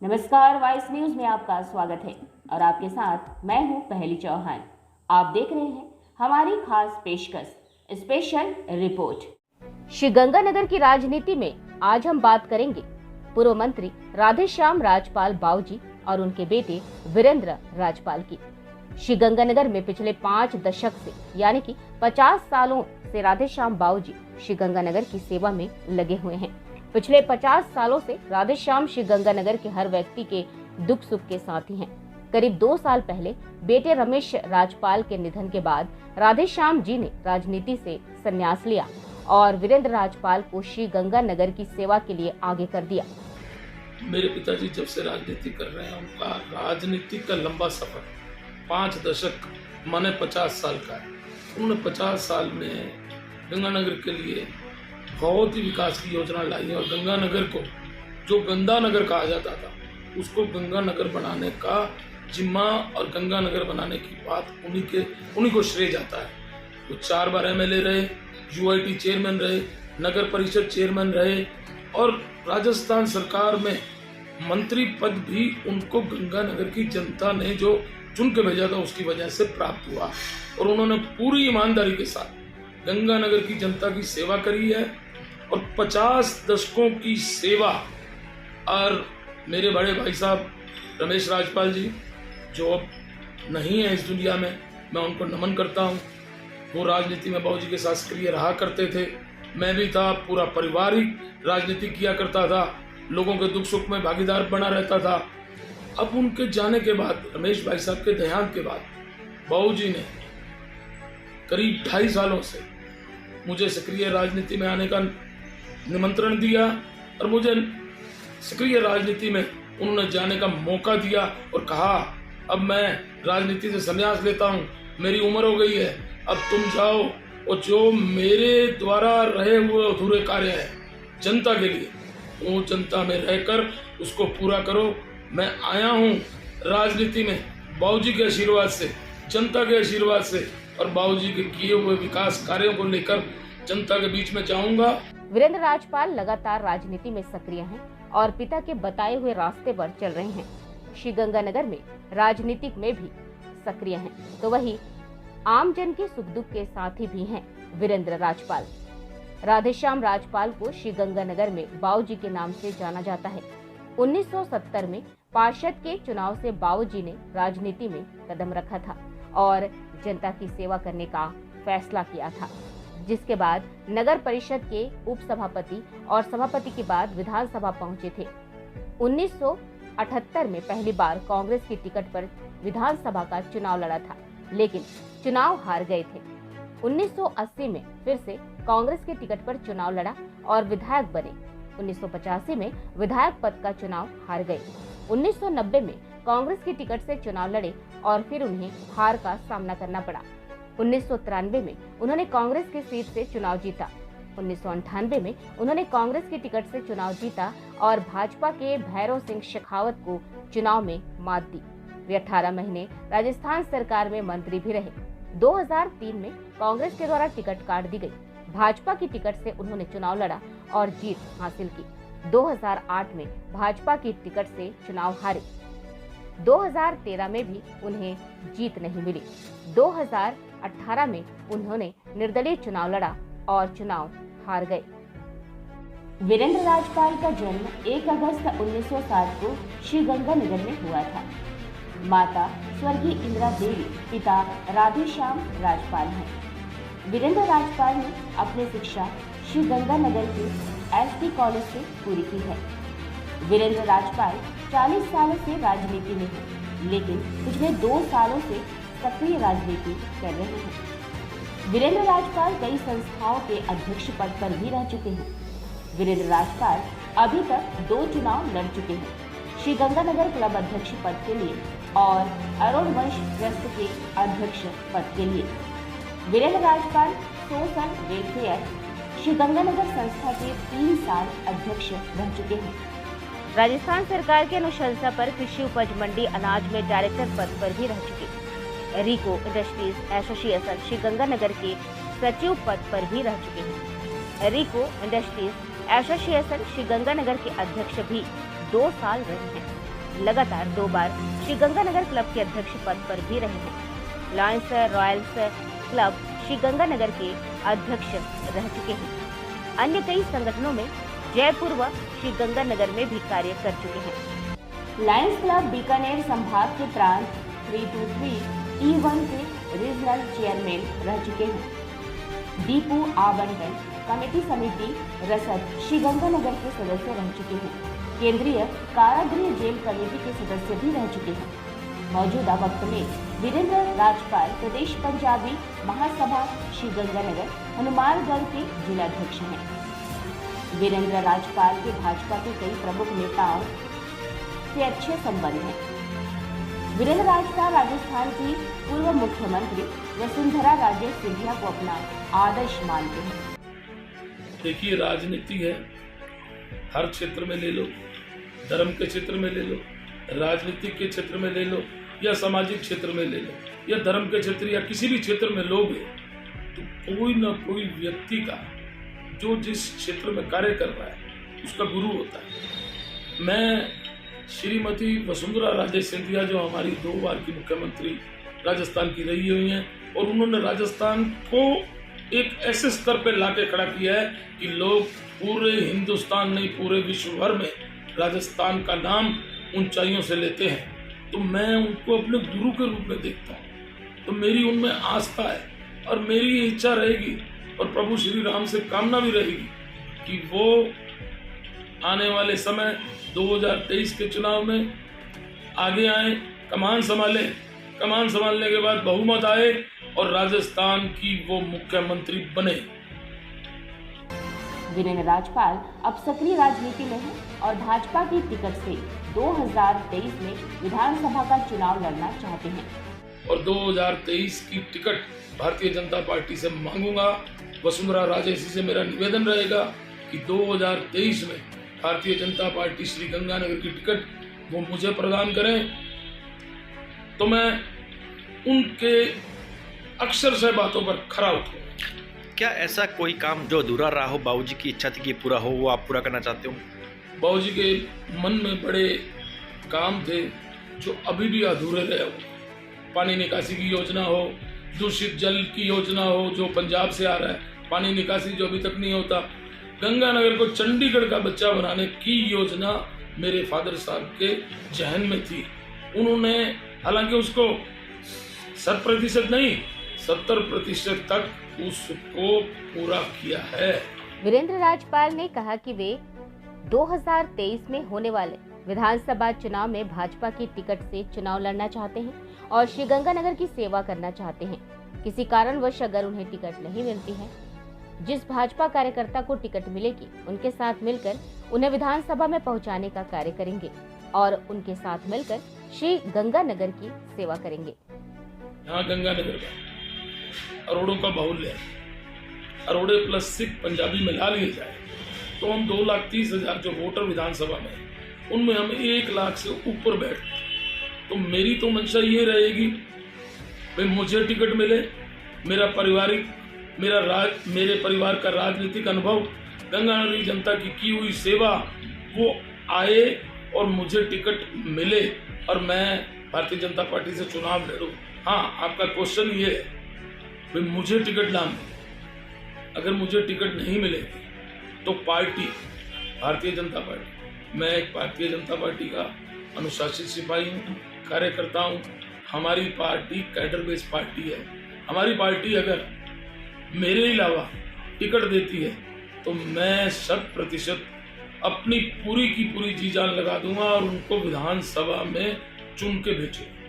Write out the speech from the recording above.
नमस्कार, voice news में आपका स्वागत है और आपके साथ मैं हूं पहली चौहान। आप देख रहे हैं हमारी खास पेशकश स्पेशल रिपोर्ट। श्रीगंगानगर की राजनीति में आज हम बात करेंगे पूर्व मंत्री राधेश्याम राजपाल बाऊजी और उनके बेटे वीरेंद्र राजपाल की। श्रीगंगानगर में पिछले 5 दशक से यानी कि 50 सालों से राधेश्याम बाऊजी श्रीगंगानगर की सेवा में लगे हुए हैं। पिछले 50 सालों से राधेश्याम श्रीगंगानगर के हर व्यक्ति के दुख सुख के साथी हैं। करीब 2 साल पहले बेटे रमेश राजपाल के निधन के बाद राधेश्याम जी ने राजनीति से संन्यास लिया और वीरेंद्र राजपाल को श्रीगंगानगर की सेवा के लिए आगे कर दिया। मेरे पिताजी जब से राजनीति कर रहे हैं, उनका राजनीति का लंबा सफर 5 दशक माने 50 साल का है। उन्होंने 50 साल में गंगानगर के लिए बहुत ही विकास की योजना लाई है और गंगानगर को जो गंगानगर कहा जाता था उसको गंगानगर बनाने का जिम्मा और गंगानगर बनाने की बात उन्हीं को श्रेय जाता है। वो 4 बार एमएलए रहे, यूआईटी चेयरमैन रहे, नगर परिषद चेयरमैन रहे और राजस्थान सरकार में मंत्री पद भी उनको गंगानगर की जनता ने जो चुन के भेजा था उसकी वजह से प्राप्त हुआ और उन्होंने पूरी ईमानदारी के साथ गंगानगर की जनता की सेवा करी है और 50 दशकों की सेवा। और मेरे बड़े भाई साहब रमेश राजपाल जी जो अब नहीं है इस दुनिया में, मैं उनको नमन करता हूँ। वो राजनीति में बाबूजी के साथ सक्रिय रहा करते थे, मैं भी था, पूरा परिवार ही राजनीति किया करता था, लोगों के दुख सुख में भागीदार बना रहता था। अब उनके जाने के बाद, रमेश भाई साहब के देहांत के बाद, बाबूजी ने करीब 2.5 सालों से मुझे सक्रिय राजनीति में आने का निमंत्रण दिया और मुझे सक्रिय राजनीति में उन्होंने जाने का मौका दिया और कहा अब मैं राजनीति से संन्यास लेता हूँ, मेरी उम्र हो गई है, अब तुम जाओ और जो मेरे द्वारा रहे हुए अधूरे कार्य हैं जनता के लिए, वो जनता में रहकर उसको पूरा करो। मैं आया हूँ राजनीति में बाबूजी के आशीर्वाद से, जनता के आशीर्वाद से और बाबूजी के किए हुए विकास कार्यों को लेकर जनता के बीच में जाऊंगा। वीरेंद्र राजपाल लगातार राजनीति में सक्रिय हैं और पिता के बताए हुए रास्ते पर चल रहे हैं। श्रीगंगानगर में राजनीतिक में भी सक्रिय हैं, तो वही आम जन के सुख दुख के साथी भी हैं वीरेंद्र राजपाल। राधेश्याम राजपाल को श्रीगंगानगर में बाऊजी के नाम से जाना जाता है। 1970 में पार्षद के चुनाव से बाऊजी ने राजनीति में कदम रखा था और जनता की सेवा करने का फैसला किया था, जिसके बाद नगर परिषद के उप सभापति और सभापति के बाद विधानसभा पहुंचे थे। 1978 में पहली बार कांग्रेस की टिकट पर विधानसभा का चुनाव लड़ा था, लेकिन चुनाव हार गए थे। 1980 में फिर से कांग्रेस के टिकट पर चुनाव लड़ा और विधायक बने। 1985 में विधायक पद का चुनाव हार गए। 1990 में कांग्रेस की टिकट से चुनाव लड़े और फिर उन्हें हार का सामना करना पड़ा। 1993 में उन्होंने कांग्रेस की सीट से चुनाव जीता। 1998 में उन्होंने कांग्रेस की टिकट से चुनाव जीता और भाजपा के भैरव सिंह शेखावत को चुनाव में मात दी। वे 18 महीने राजस्थान सरकार में मंत्री भी रहे। 2003 में कांग्रेस के द्वारा टिकट काट दी गई। भाजपा की टिकट से उन्होंने चुनाव लड़ा और जीत हासिल की। 2008 में भाजपा की टिकट से चुनाव हारे। 2013 में भी उन्हें जीत नहीं मिली। 2018 में उन्होंने निर्दलीय चुनाव लड़ा और चुनाव हार गए। वीरेंद्र राजपाल का जन्म 1 अगस्त 1960 को श्रीगंगानगर में हुआ था। माता स्वर्गीय इंदिरा देवी, पिता राधेश्याम राजपाल हैं। वीरेंद्र राजपाल ने अपनी शिक्षा श्रीगंगानगर के एसटी कॉलेज से पूरी की है। वीरेंद्र राजपाल 40 सालों से राजनीति में हैं, लेकिन पिछले 2 सालों से सक्रिय राजनीति कर रहे हैं। वीरेंद्र राजपाल कई संस्थाओं के अध्यक्ष पद पर भी रह चुके हैं। वीरेंद्र राजपाल अभी तक 2 चुनाव लड़ चुके हैं, श्रीगंगानगर क्लब अध्यक्ष पद के लिए और अरुण वंश ट्रस्ट के अध्यक्ष पद के लिए। वीरेंद्र राजपाल सोशल वेलफेयर श्रीगंगानगर संस्था के 3 साल अध्यक्ष रह चुके हैं। राजस्थान सरकार के अनुशंसा पर कृषि उपज मंडी अनाज में डायरेक्टर पद पर भी रह चुके। रिको इंडस्ट्रीज एसोसिएशन श्रीगंगानगर के सचिव पद पर भी रह चुके हैं। रिको इंडस्ट्रीज एसोसिएशन श्रीगंगानगर के अध्यक्ष भी 2 साल रहे हैं। लगातार 2 बार श्रीगंगानगर क्लब के अध्यक्ष पद पर भी रहे हैं। लायंस रॉयल्स क्लब श्रीगंगानगर के अध्यक्ष रह चुके हैं। अन्य कई संगठनों में जयपुर व श्रीगंगानगर में भी कार्य कर चुके हैं। लायंस क्लब बीकानेर संभाग के प्रांत 323 E1 के रीजनल चेयरमैन रह चुके हैं। दीपू आवंटन कमेटी समिति रसद श्रीगंगानगर के सदस्य रह चुके हैं। केंद्रीय कारागृह जेल कमेटी के सदस्य भी रह चुके हैं। मौजूदा वक्त में वीरेंद्र राजपाल प्रदेश पंजाबी महासभा श्रीगंगानगर हनुमानगढ़ के जिलाध्यक्ष हैं। वीरेंद्र राजपाल के भाजपा के कई प्रमुख नेताओं से अच्छे संबंध हैं। वीरेंद्र राजपाल राजस्थान की पूर्व मुख्यमंत्री वसुंधरा राजे सिंधिया को अपना आदर्श मानते हैं। देखिए, राजनीति है, हर क्षेत्र में ले लो, धर्म के क्षेत्र में ले लो, राजनीतिक के क्षेत्र में ले लो या सामाजिक क्षेत्र में ले लो या धर्म के क्षेत्र या किसी भी क्षेत्र में लोगे तो कोई ना कोई व्यक्ति का जो जिस क्षेत्र में कार्य कर रहा है उसका गुरु होता है। मैं श्रीमती वसुंधरा राजे सिंधिया जो हमारी 2 बार की मुख्यमंत्री राजस्थान की रही हुई हैं और उन्होंने राजस्थान को एक ऐसे स्तर पर लाके खड़ा किया है कि लोग पूरे हिंदुस्तान नहीं पूरे विश्व भर में राजस्थान का नाम ऊंचाइयों से लेते हैं। तो मैं उनको अपने गुरु के रूप में देखता हूँ। तो मेरी उनमें आस्था है और मेरी इच्छा रहेगी और प्रभु श्री राम से कामना भी रहेगी कि वो आने वाले समय 2023 के चुनाव में आगे आए, कमान संभालें, कमान संभालने के बाद बहुमत आए और राजस्थान की वो मुख्यमंत्री बने। वीरेंद्र राजपाल अब सक्रिय राजनीति में हैं और भाजपा की टिकट से 2023 में विधानसभा का चुनाव लड़ना चाहते हैं और 2023 की टिकट भारतीय जनता पार्टी से मांगूंगा। वसुंधरा राजे जी से मेरा निवेदन रहेगा कि 2023 में भारतीय जनता पार्टी श्रीगंगानगर की टिकट वो मुझे प्रदान करें तो मैं उनके अक्षरशः बातों पर खरा उतरूंगा। क्या ऐसा कोई काम जो अधूरा रहा हो, बाबूजी की इच्छा थी कि पूरा हो, वो आप पूरा करना चाहते हो? बाबूजी के मन में बड़े काम थे जो अभी भी अधूरे रहे हो। पानी निकासी की योजना हो, दूषित जल की योजना हो जो पंजाब से आ रहा है, पानी निकासी जो अभी तक नहीं होता, गंगानगर को चंडीगढ़ का बच्चा बनाने की योजना मेरे फादर साहब के जहन में थी। उन्होंने हालांकि उसको 100% नहीं 70% तक उसको पूरा किया है। वीरेंद्र राजपाल ने कहा कि वे 2023 में होने वाले विधानसभा चुनाव में भाजपा की टिकट से चुनाव लड़ना चाहते हैं और श्रीगंगानगर की सेवा करना चाहते हैं। किसी कारणवश अगर उन्हें टिकट नहीं मिलती है, जिस भाजपा कार्यकर्ता को टिकट मिलेगी उनके साथ मिलकर उन्हें विधानसभा में पहुंचाने का कार्य करेंगे और उनके साथ मिलकर श्री गंगानगर की सेवा करेंगे। यहाँ गंगानगर का अरोड़ों का बाहुल्य है, अरोड़े प्लस सिख पंजाबी मिला लिए जाए तो हम 2,30,000 जो वोटर विधानसभा में उनमें हम 1 लाख से ऊपर बैठते। तो मेरी तो मंशा ये रहेगी भाई मुझे टिकट मिले, मेरे परिवार का राजनीतिक अनुभव, गंगानगर की जनता की हुई सेवा वो आए और मुझे टिकट मिले और मैं भारतीय जनता पार्टी से चुनाव लड़ूं। हाँ, आपका क्वेश्चन ये है भाई मुझे टिकट ना मिले, अगर मुझे टिकट नहीं मिलेगी तो पार्टी भारतीय जनता पार्टी, मैं एक भारतीय जनता पार्टी का अनुशासित सिपाही हूँ, कार्यकर्ता हूँ। हमारी पार्टी कैडर बेस्ड पार्टी है। हमारी पार्टी अगर मेरे अलावा टिकट देती है तो मैं 100% अपनी पूरी की पूरी जी जान लगा दूंगा और उनको विधानसभा में चुन के भेजूंगा।